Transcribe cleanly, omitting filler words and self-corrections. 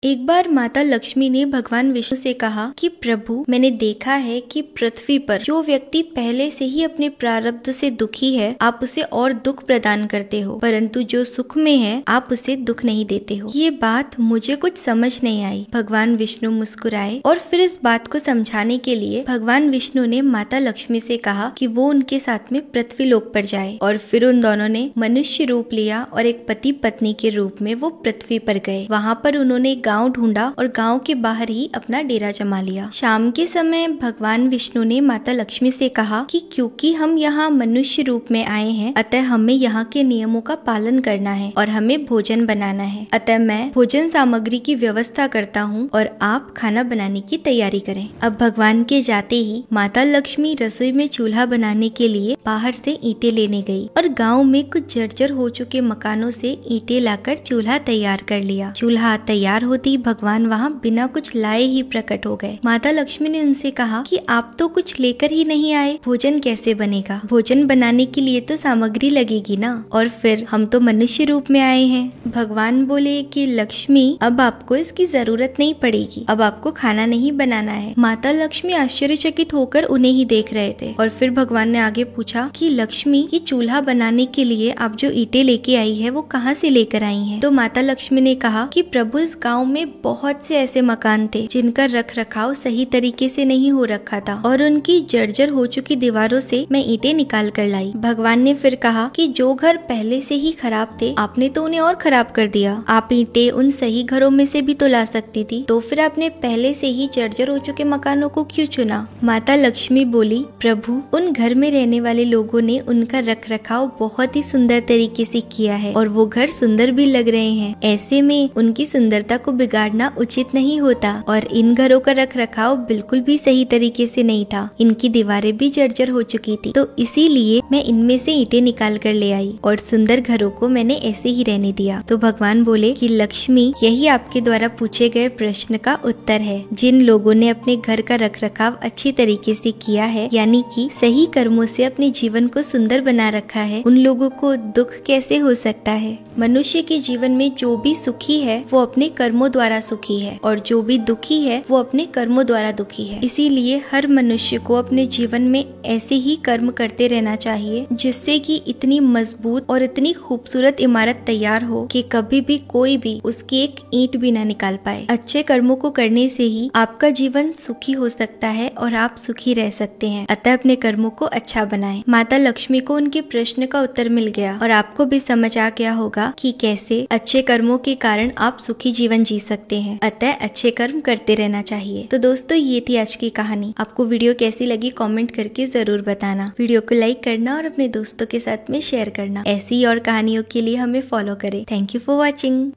एक बार माता लक्ष्मी ने भगवान विष्णु से कहा कि प्रभु, मैंने देखा है कि पृथ्वी पर जो व्यक्ति पहले से ही अपने प्रारब्ध से दुखी है, आप उसे और दुख प्रदान करते हो, परंतु जो सुख में है आप उसे दुख नहीं देते हो। ये बात मुझे कुछ समझ नहीं आई। भगवान विष्णु मुस्कुराए और फिर इस बात को समझाने के लिए भगवान विष्णु ने माता लक्ष्मी से कहा कि वो उनके साथ में पृथ्वी लोक पर जाए। और फिर उन दोनों ने मनुष्य रूप लिया और एक पति पत्नी के रूप में वो पृथ्वी पर गए। वहाँ पर उन्होंने गांव ढूंढा और गांव के बाहर ही अपना डेरा जमा लिया। शाम के समय भगवान विष्णु ने माता लक्ष्मी से कहा कि क्योंकि हम यहाँ मनुष्य रूप में आए हैं, अतः हमें यहाँ के नियमों का पालन करना है और हमें भोजन बनाना है। अतः मैं भोजन सामग्री की व्यवस्था करता हूँ और आप खाना बनाने की तैयारी करें। अब भगवान के जाते ही माता लक्ष्मी रसोई में चूल्हा बनाने के लिए बाहर से ईंटें लेने गई और गांव में कुछ जर्जर हो चुके मकानों से ईंटें लाकर चूल्हा तैयार कर लिया। चूल्हा तैयार होती भगवान वहाँ बिना कुछ लाए ही प्रकट हो गए। माता लक्ष्मी ने उनसे कहा कि आप तो कुछ लेकर ही नहीं आए, भोजन कैसे बनेगा? भोजन बनाने के लिए तो सामग्री लगेगी ना, और फिर हम तो मनुष्य रूप में आए हैं। भगवान बोले कि लक्ष्मी, अब आपको इसकी जरूरत नहीं पड़ेगी, अब आपको खाना नहीं बनाना है। माता लक्ष्मी आश्चर्यचकित होकर उन्हें ही देख रहे थे। और फिर भगवान ने आगे पूछा कि लक्ष्मी, ये चूल्हा बनाने के लिए आप जो ईंटें लेके आई है वो कहाँ से लेकर आई हैं? तो माता लक्ष्मी ने कहा कि प्रभु, इस गांव में बहुत से ऐसे मकान थे जिनका रख रखाव सही तरीके से नहीं हो रखा था और उनकी जर्जर हो चुकी दीवारों से मैं ईंटें निकाल कर लाई। भगवान ने फिर कहा कि जो घर पहले से ही खराब थे आपने तो उन्हें और खराब कर दिया। आप ईंटें उन सही घरों में से भी तो ला सकती थी, तो फिर आपने पहले से ही जर्जर हो चुके मकानों को क्यों चुना? माता लक्ष्मी बोली, प्रभु, उन घर में रहने वाले लोगों ने उनका रख रखाव बहुत ही सुंदर तरीके से किया है और वो घर सुंदर भी लग रहे हैं। ऐसे में उनकी सुंदरता को बिगाड़ना उचित नहीं होता और इन घरों का रख रखाव बिल्कुल भी सही तरीके से नहीं था। इनकी दीवारें भी जर्जर हो चुकी थी, तो इसीलिए मैं इनमें से ईंटें निकाल कर ले आई और सुंदर घरों को मैंने ऐसे ही रहने दिया। तो भगवान बोले कि लक्ष्मी, यही आपके द्वारा पूछे गए प्रश्न का उत्तर है। जिन लोगों ने अपने घर का रख रखाव अच्छी तरीके से किया है, यानी कि सही कर्मों से अपने जीवन को सुंदर बना रखा है, उन लोगों को दुख कैसे हो सकता है? मनुष्य के जीवन में जो भी सुखी है वो अपने कर्मों द्वारा सुखी है और जो भी दुखी है वो अपने कर्मों द्वारा दुखी है। इसीलिए हर मनुष्य को अपने जीवन में ऐसे ही कर्म करते रहना चाहिए जिससे कि इतनी मजबूत और इतनी खूबसूरत इमारत तैयार हो कि कभी भी कोई भी उसकी एक ईंट भी ना निकाल पाए। अच्छे कर्मों को करने से ही आपका जीवन सुखी हो सकता है और आप सुखी रह सकते हैं। अतः अपने कर्मों को अच्छा बनाएं। माता लक्ष्मी को उनके प्रश्न का उत्तर मिल गया और आपको भी समझ आ गया होगा कि कैसे अच्छे कर्मों के कारण आप सुखी जीवन जी सकते हैं। अतः अच्छे कर्म करते रहना चाहिए। तो दोस्तों, ये थी आज की कहानी। आपको वीडियो कैसी लगी कमेंट करके जरूर बताना। वीडियो को लाइक करना और अपने दोस्तों के साथ में शेयर करना। ऐसी और कहानियों के लिए हमें फॉलो करें। Thank you for watching.